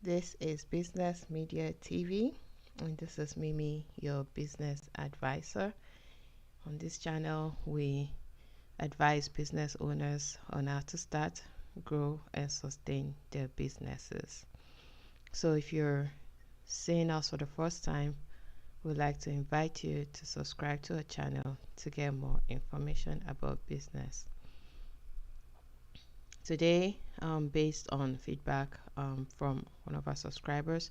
This is Business Media TV, and this is Mimi, your business advisor. On this channel, we advise business owners on how to start, grow, and sustain their businesses. So if you're seeing us for the first time, we'd like to invite you to subscribe to our channel to get more information about business. Today, based on feedback from one of our subscribers,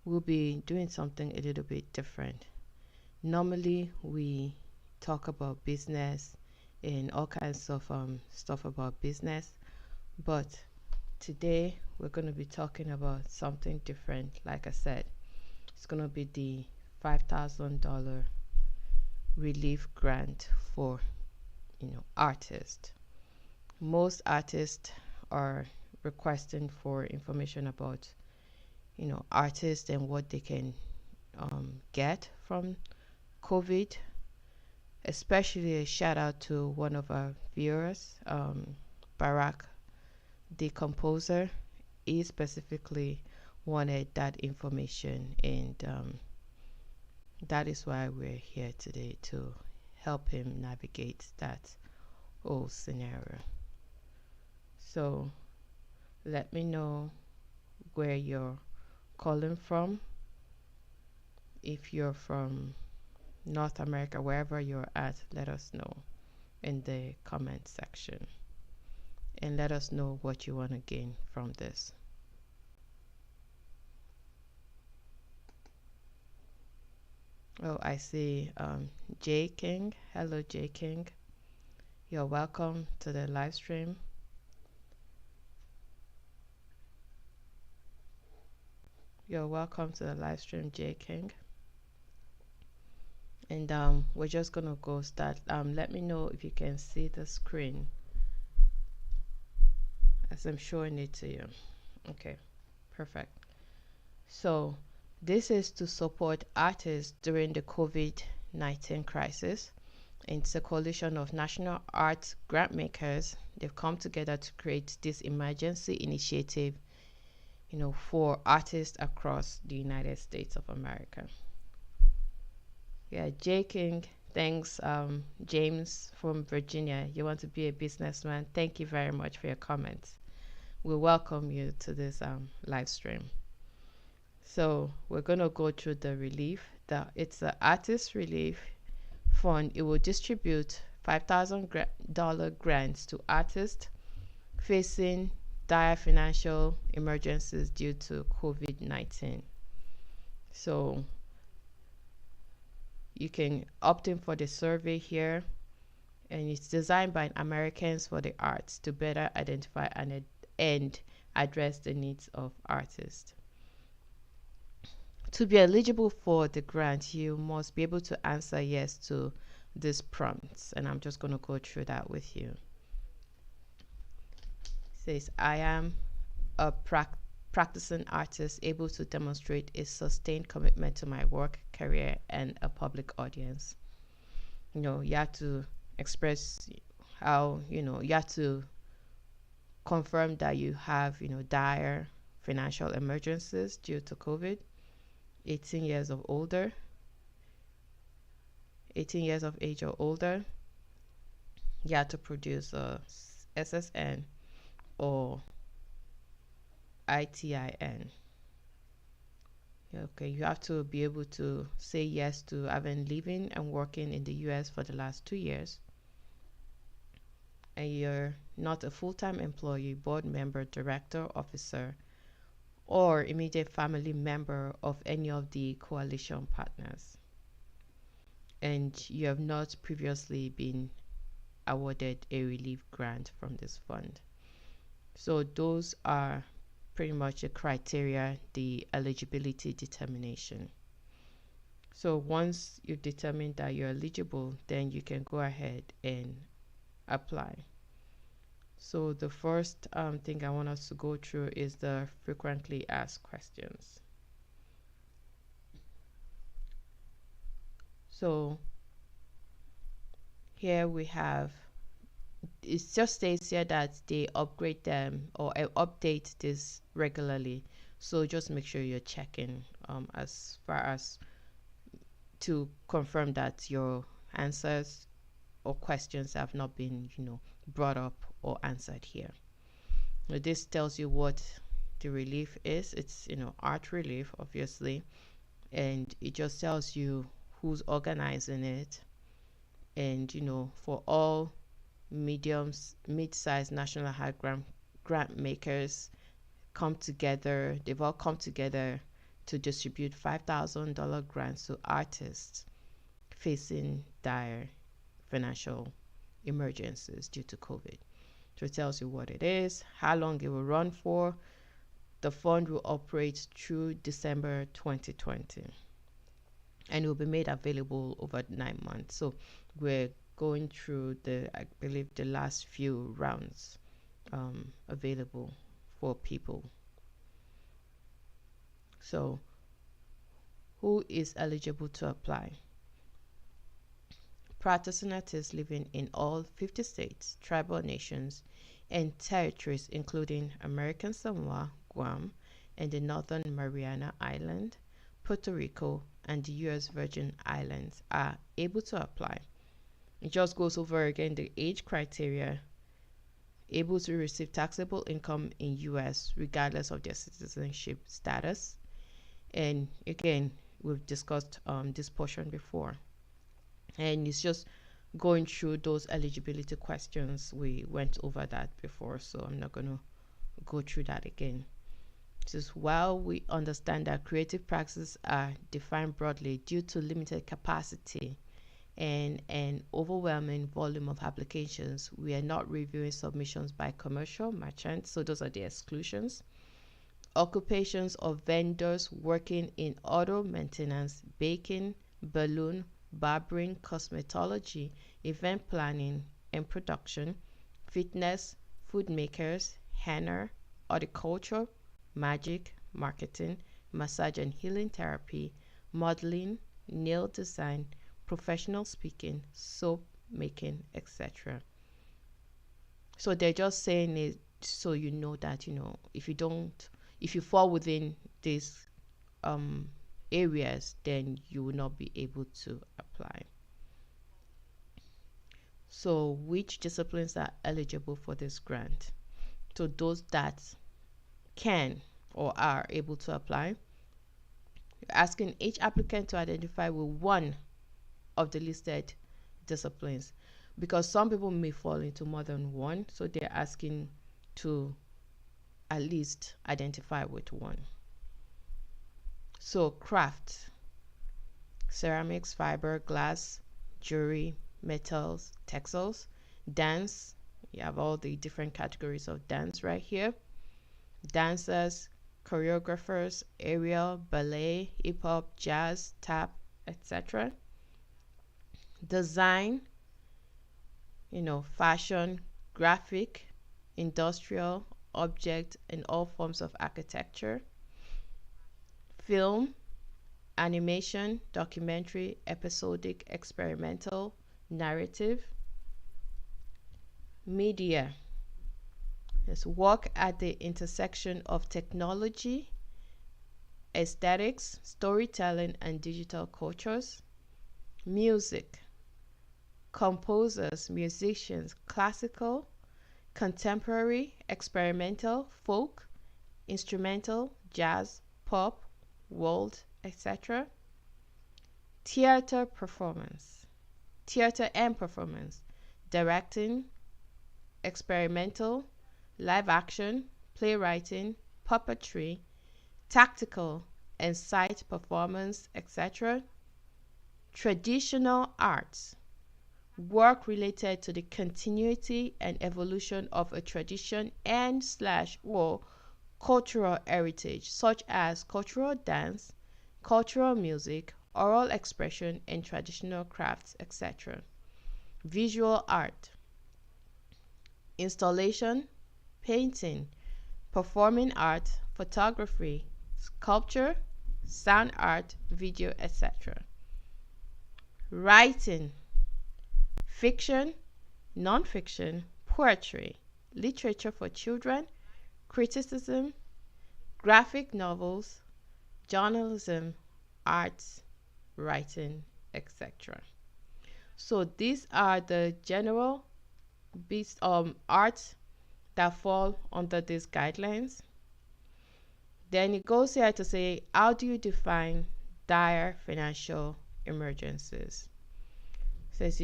we'll be doing something a little bit different. Normally, we talk about business and all kinds of stuff about business, but today we're going to be talking about something different. Like I said, it's going to be the $5,000 relief grant for artists. Most artists are requesting for information about artists and what they can get from COVID. Especially a shout out to one of our viewers, Barack, the composer. He specifically wanted that information, and that is why we're here today, to help him navigate that whole scenario. So let me know where you're calling from. If you're from North America, wherever you're at, let us know in the comment section, and let us know what you want to gain from this. Oh, I see J King. Hello, J King. You're welcome to the live stream. You're welcome to the live stream, J King. And we're just gonna go start. Let me know if you can see the screen as I'm showing it to you. Okay, perfect. So this is to support artists during the COVID-19 crisis. It's a coalition of national arts grant makers. They've come together to create this emergency initiative for artists across the United States of America. Yeah, J King, thanks. James from Virginia, you want to be a businessman. Thank you very much for your comments. We welcome you to this live stream. So we're going to go through the relief. It's the Artist Relief Fund. It will distribute $5,000 grants to artists facing dire financial emergencies due to COVID-19. So you can opt in for the survey here, and it's designed by Americans for the Arts to better identify and address the needs of artists. To be eligible for the grant, you must be able to answer yes to these prompts, and I'm just going to go through that with you. Says, I am a practicing artist able to demonstrate a sustained commitment to my work, career, and a public audience. You have to express how, you have to confirm that you have, dire financial emergencies due to COVID, 18 years of age or older. You have to produce a SSN or ITIN. Okay, you have to be able to say yes to having living and working in the US for the last 2 years. And you're not a full-time employee, board member, director, officer, or immediate family member of any of the coalition partners. And you have not previously been awarded a relief grant from this fund. So those are pretty much the criteria, the eligibility determination. So once you determine that you're eligible, then you can go ahead and apply. So the first thing I want us to go through is the frequently asked questions. So here we have, it just states here that they upgrade them or update this regularly. So just make sure you're checking as far as to confirm that your answers or questions have not been, brought up or answered here. Now, this tells you what the relief is. It's, art relief, obviously, and it just tells you who's organizing it. And, for all mid-sized national high grant makers they've all come together to distribute $5,000 grants to artists facing dire financial emergencies due to COVID. So it tells you what it is, how long it will run for. The fund will operate through December 2020, and it will be made available over 9 months. So we're going through I believe, the last few rounds available for people. So who is eligible to apply? Practicing artists living in all 50 states, tribal nations, and territories, including American Samoa, Guam, and the Northern Mariana Island, Puerto Rico, and the U.S. Virgin Islands are able to apply. It just goes over again the age criteria, able to receive taxable income in U.S. regardless of their citizenship status. And again, we've discussed this portion before. And it's just going through those eligibility questions. We went over that before, so I'm not going to go through that again. Just while we understand that creative practices are defined broadly due to limited capacity and an overwhelming volume of applications, we are not reviewing submissions by commercial merchants, so those are the exclusions. Occupations of vendors working in auto maintenance, baking, balloon, barbering, cosmetology, event planning and production, fitness, food makers, henna, horticulture, magic, marketing, massage and healing therapy, modeling, nail design, professional speaking, soap making, etc. So they're just saying it so you know that, if you fall within these areas, then you will not be able to apply. So which disciplines are eligible for this grant? So those that can or are able to apply, you're asking each applicant to identify with one of the listed disciplines, because some people may fall into more than one, so they're asking to at least identify with one. So craft, ceramics, fiber, glass, jewelry, metals, textiles, dance, you have all the different categories of dance right here. Dancers, choreographers, aerial, ballet, hip-hop, jazz, tap, etc. Design, fashion, graphic, industrial, object, and all forms of architecture. Film, animation, documentary, episodic, experimental, narrative. Media is work at the intersection of technology, aesthetics, storytelling, and digital cultures. Music, composers, musicians, classical, contemporary, experimental, folk, instrumental, jazz, pop, world, etc. Theater and performance, directing, experimental, live action, playwriting, puppetry, tactical and site performance, etc. Traditional arts, work related to the continuity and evolution of a tradition and / or cultural heritage, such as cultural dance, cultural music, oral expression, and traditional crafts, etc. Visual art, installation, painting, performing art, photography, sculpture, sound art, video, etc. Writing, fiction, non-fiction, poetry, literature for children, criticism, graphic novels, journalism, arts, writing, etc. So these are the general arts that fall under these guidelines. Then it goes here to say, how do you define dire financial emergencies? It says,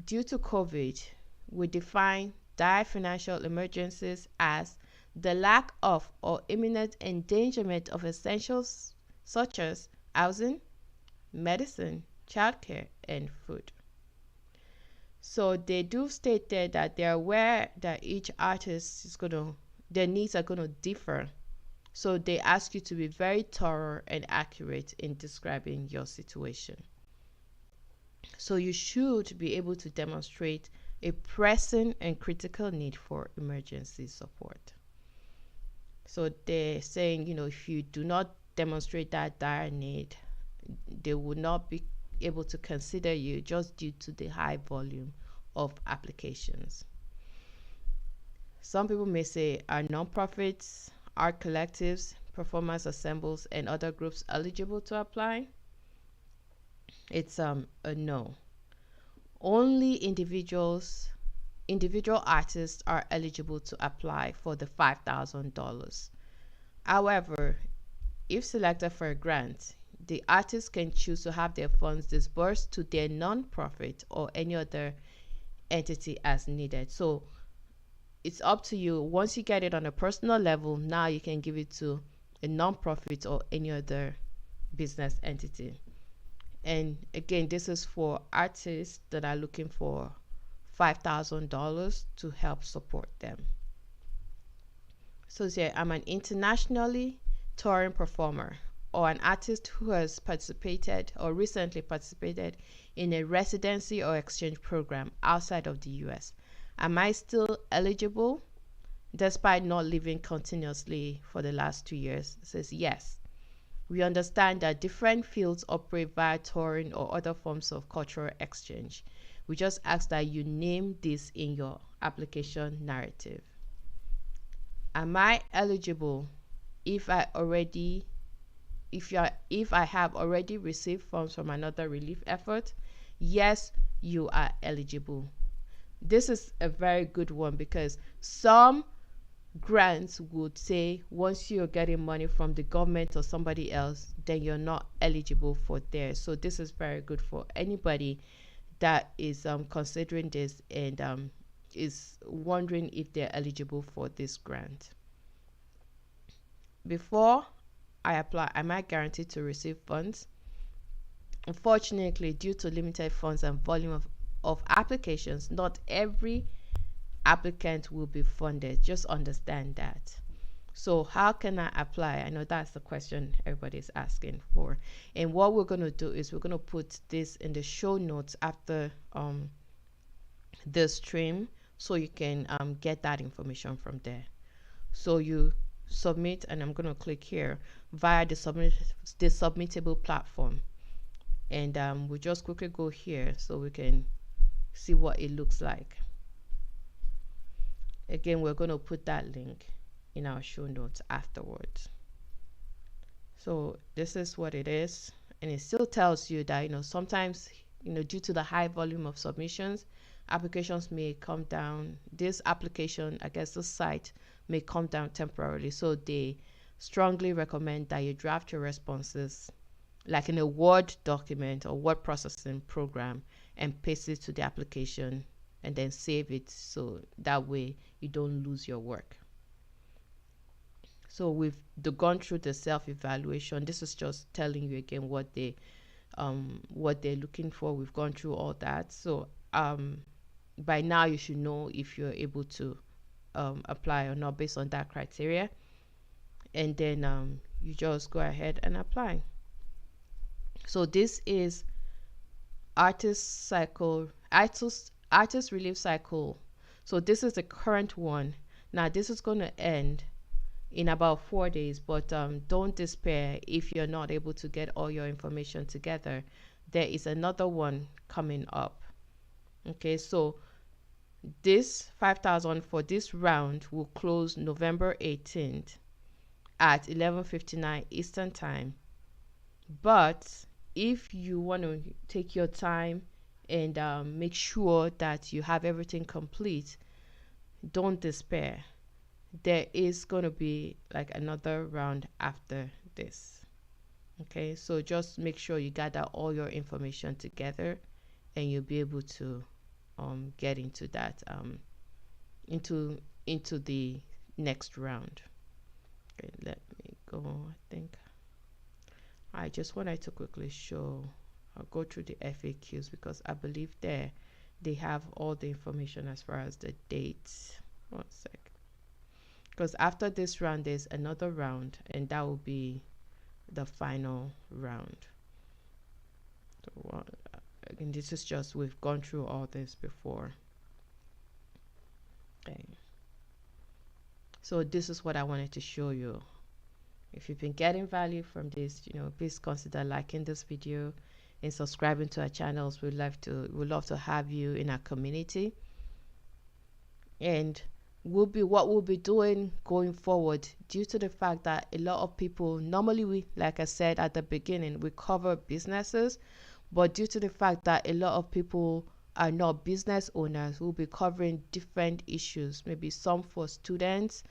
due to COVID, we define dire financial emergencies as the lack of or imminent endangerment of essentials such as housing, medicine, childcare, and food. So they do state there that they're aware that each artist is their needs are going to differ. So they ask you to be very thorough and accurate in describing your situation. So you should be able to demonstrate a pressing and critical need for emergency support. So they're saying, if you do not demonstrate that dire need, they would not be able to consider you just due to the high volume of applications. Some people may say, are nonprofits, art collectives, performance ensembles, and other groups eligible to apply? It's a no. Only individual artists are eligible to apply for the $5,000. However, if selected for a grant, the artist can choose to have their funds disbursed to their nonprofit or any other entity as needed. So it's up to you. Once you get it on a personal level, now you can give it to a nonprofit or any other business entity. And again, this is for artists that are looking for $5,000 to help support them. So here, I'm an internationally touring performer or an artist who has participated or recently participated in a residency or exchange program outside of the US. Am I still eligible despite not living continuously for the last 2 years? It says yes. We understand that different fields operate via touring or other forms of cultural exchange. We just ask that you name this in your application narrative. Am I eligible if I have already received funds from another relief effort? Yes, you are eligible. This is a very good one because some grants would say once you're getting money from the government or somebody else, then you're not eligible for theirs. So this is very good for anybody that is considering this and is wondering if they're eligible for this grant. Before I apply, am I guaranteed to receive funds? Unfortunately, due to limited funds and volume of applications, not every applicant will be funded. Just understand that. So how can I apply? I know that's the question everybody's asking for. And what we're going to do is we're going to put this in the show notes after the stream so you can get that information from there. So you submit, and I'm going to click here via the submittable platform. And we'll just quickly go here so we can see what it looks like. Again, we're going to put that link in our show notes afterwards. So this is what it is, and it still tells you that sometimes due to the high volume of submissions, applications may come down. This application, I guess this site may come down temporarily, so they strongly recommend that you draft your responses like in a Word document or word processing program and paste it to the application and then save it, so that way you don't lose your work. So we've gone through the self-evaluation. This is just telling you again what they're looking for. We've gone through all that. So by now you should know if you're able to apply or not based on that criteria. And then you just go ahead and apply. So this is artist relief cycle. So this is the current one. Now this is going to end in about 4 days, but don't despair if you're not able to get all your information together. There is another one coming up. Okay, so this 5,000 for this round will close November 18th at 11:59 Eastern Time. But if you want to take your time and make sure that you have everything complete, don't despair. There is going to be like another round after this. Okay, so just make sure you gather all your information together and you'll be able to get into that into the next round. Okay, let me go. I think I just wanted to quickly show. I'll go through the FAQs because I believe there they have all the information as far as the dates. One sec. Because after this round there's another round and that will be the final round. So again, this is just, we've gone through all this before. Okay, so this is what I wanted to show you. If you've been getting value from this, please consider liking this video and subscribing to our channels. We'd love to have you in our community. And what we'll be doing going forward, due to the fact that a lot of people, normally like I said at the beginning, we cover businesses, but due to the fact that a lot of people are not business owners, we'll be covering different issues, maybe some for student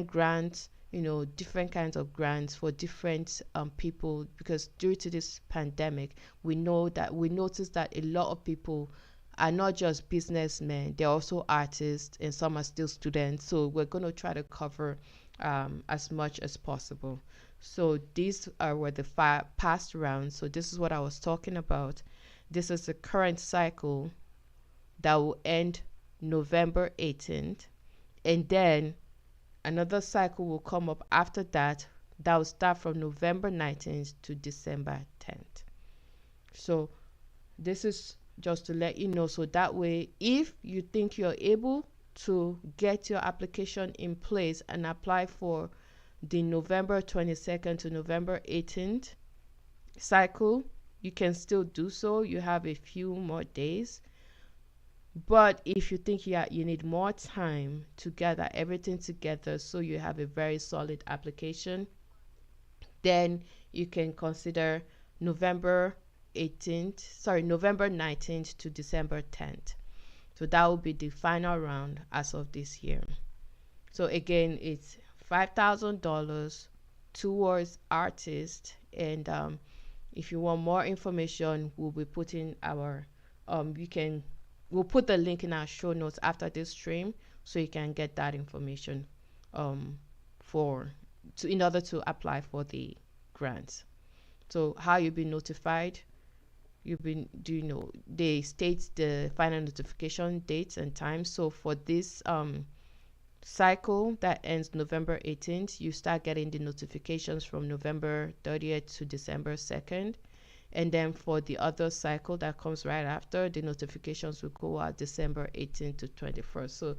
grants, different kinds of grants for different people, because due to this pandemic, we noticed that a lot of people are not just businessmen, they're also artists, and some are still students. So we're going to try to cover as much as possible. So these were the past rounds. So this is what I was talking about. This is the current cycle that will end November 18th, and then another cycle will come up after that will start from November 19th to December 10th. So this is just to let you know, so that way if you think you're able to get your application in place and apply for the November 22nd to November 18th cycle, you can still do so. You have a few more days. But if you think you need more time to gather everything together so you have a very solid application, then you can consider November 19th to December 10th. So that will be the final round as of this year. So again, it's $5,000 towards artists, and if you want more information, we'll be putting our we'll put the link in our show notes after this stream, so you can get that information in order to apply for the grants. So how you'll be notified, they state the final notification dates and times. So for this cycle that ends November 18th, you start getting the notifications from November 30th to December 2nd. And then for the other cycle that comes right after, the notifications will go out December 18th to 21st. So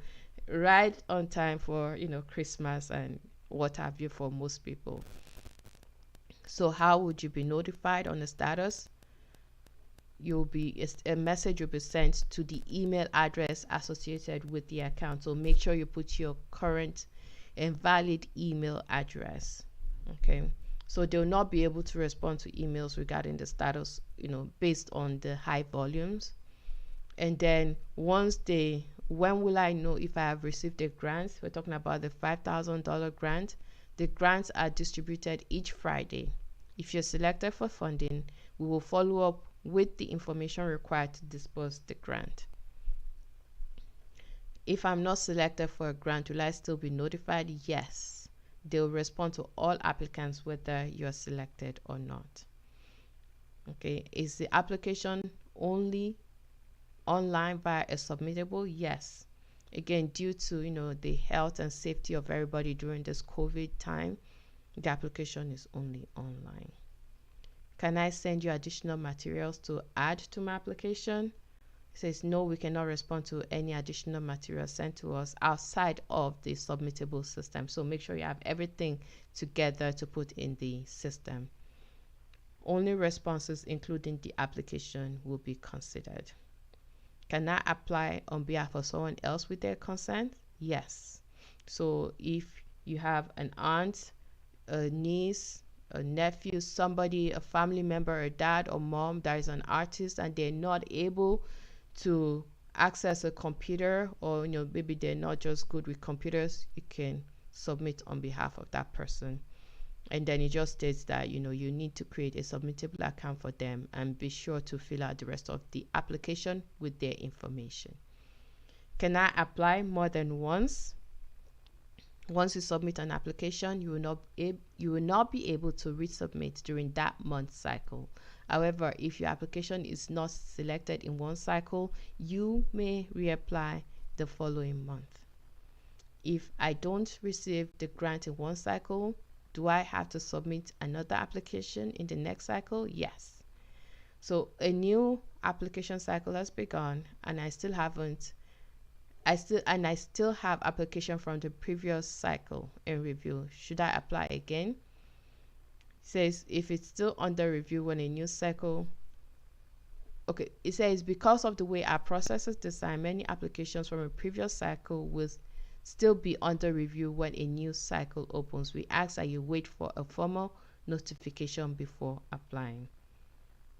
right on time for Christmas and what have you for most people. So how would you be notified on the status? A message will be sent to the email address associated with the account. So make sure you put your current and valid email address. Okay, so they'll not be able to respond to emails regarding the status, based on the high volumes. And then when will I know if I have received a grant? We're talking about the $5,000 grant. The grants are distributed each Friday. If you're selected for funding, we will follow up with the information required to disburse the grant. If I'm not selected for a grant, will I still be notified? Yes. They'll respond to all applicants whether you're selected or not. Okay, is the application only online via a submittable? Yes. Again, due to the health and safety of everybody during this COVID time, the application is only online. Can I send you additional materials to add to my application? It says no, we cannot respond to any additional material sent to us outside of the submittable system. So make sure you have everything together to put in the system. Only responses including the application will be considered. Can I apply on behalf of someone else with their consent? Yes. So if you have an aunt, a niece, a nephew, somebody, a family member, a dad or mom that is an artist and they're not able to access a computer, or maybe they're not just good with computers, you can submit on behalf of that person. And then it just states that you need to create a submittable account for them and be sure to fill out the rest of the application with their information. Can I apply more than once? Once you submit an application, you will not be able to resubmit during that month cycle. However, if your application is not selected in one cycle, you may reapply the following month. If I don't receive the grant in one cycle, do I have to submit another application in the next cycle? Yes. So a new application cycle has begun, and I still have application from the previous cycle in review. Should I apply again? It says if it's still under review when a new cycle. Okay, it says because of the way our process is designed, many applications from a previous cycle will still be under review when a new cycle opens. We ask that you wait for a formal notification before applying.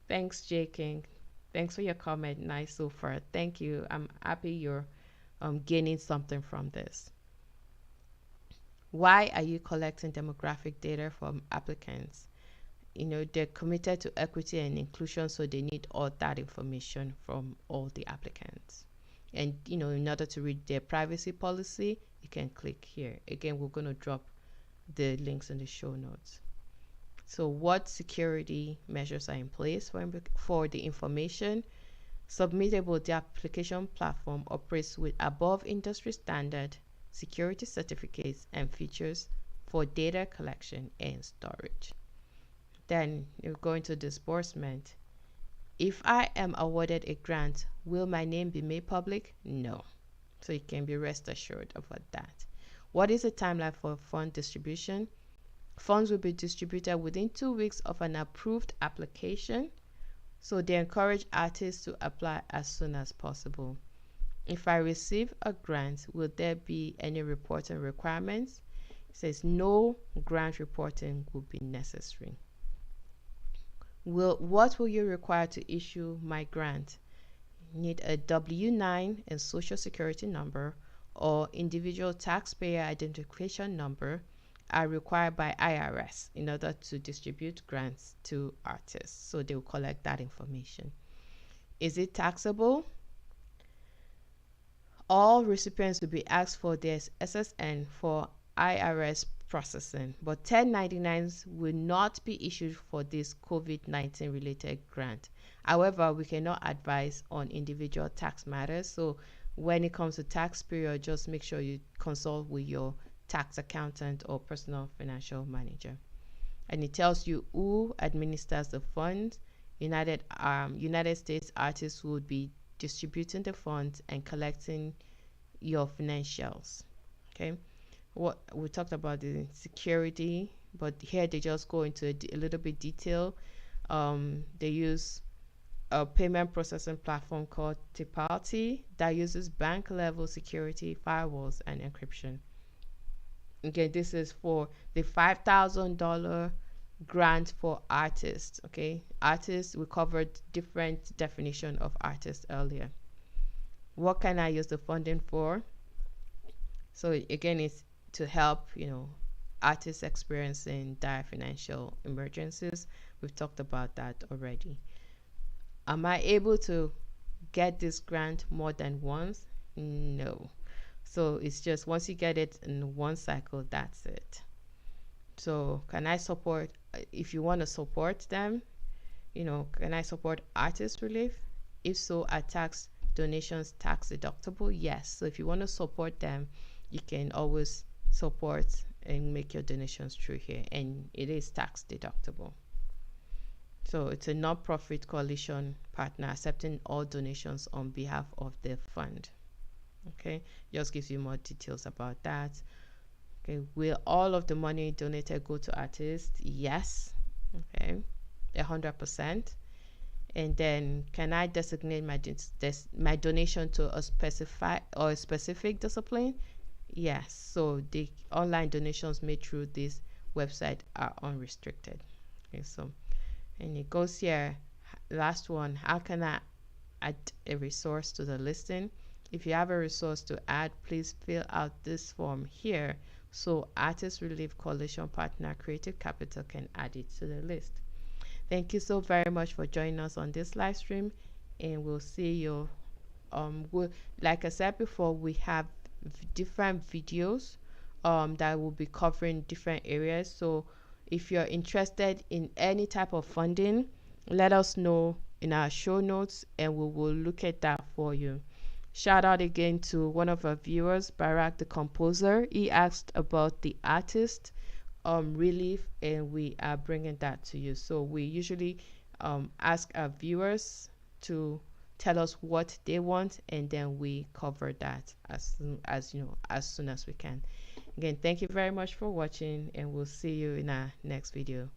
Thanks, J King. Thanks for your comment. Nice so far. Thank you. I'm happy you're gaining something from this. Why are you collecting demographic data from applicants? They're committed to equity and inclusion, so they need all that information from all the applicants. And in order to read their privacy policy, you can click here. Again, we're going to drop the links in the show notes. So what security measures are in place for the information? Submittable, the application platform operates with above industry standard security certificates and features for data collection and storage. Then you go into disbursement. If I am awarded a grant, will my name be made public? No. So you can be rest assured about that. What is the timeline for fund distribution? Funds will be distributed within 2 weeks of an approved application. So they encourage artists to apply as soon as possible. If I receive a grant, will there be any reporting requirements? It says no grant reporting will be necessary. What will you require to issue my grant? You need a W-9 and social security number or individual taxpayer identification number are required by IRS in order to distribute grants to artists. So they will collect that information. Is it taxable? All recipients will be asked for their SSN for IRS processing, but 1099s will not be issued for this COVID-19 related grant. However, we cannot advise on individual tax matters. So when it comes to tax period, just make sure you consult with your tax accountant or personal financial manager. And it tells you who administers the funds. United States artists would be distributing the funds and collecting your financials. Okay. What we talked about the security, but here they just go into a little bit detail. They use a payment processing platform called Tipalti that uses bank level security, firewalls, and encryption. Again, this is for the $5,000 grant for artists. Okay, artists, we covered different definition of artists earlier. What can I use the funding for? So again, it's to help artists experiencing dire financial emergencies. We've talked about that already. Am I able to get this grant more than once? No. So it's just once you get it in one cycle, that's it. So can I support, if you want to support them, can I support artist relief? If so, are tax donations tax deductible? Yes. So if you want to support them, you can always support and make your donations through here, and it is tax deductible. So it's a non-profit coalition partner accepting all donations on behalf of the fund. Okay, just gives you more details about that. Okay, will all of the money donated go to artists? Yes. Okay, 100%. And then can I designate my donation to a specific discipline? Yes. So the online donations made through this website are unrestricted. Okay, so and it goes here. Last one, how can I add a resource to the listing? If you have a resource to add, please fill out this form here so Artist Relief Coalition partner Creative Capital can add it to the list. Thank you so very much for joining us on this live stream, and we'll see you. Like I said before, we have different videos that will be covering different areas. So if you're interested in any type of funding, let us know in our show notes and we will look at that for you. Shout out again to one of our viewers, Barack the composer. He asked about the artist relief, and we are bringing that to you. So we usually ask our viewers to tell us what they want, and then we cover that as soon as we can. Again, thank you very much for watching, and we'll see you in our next video.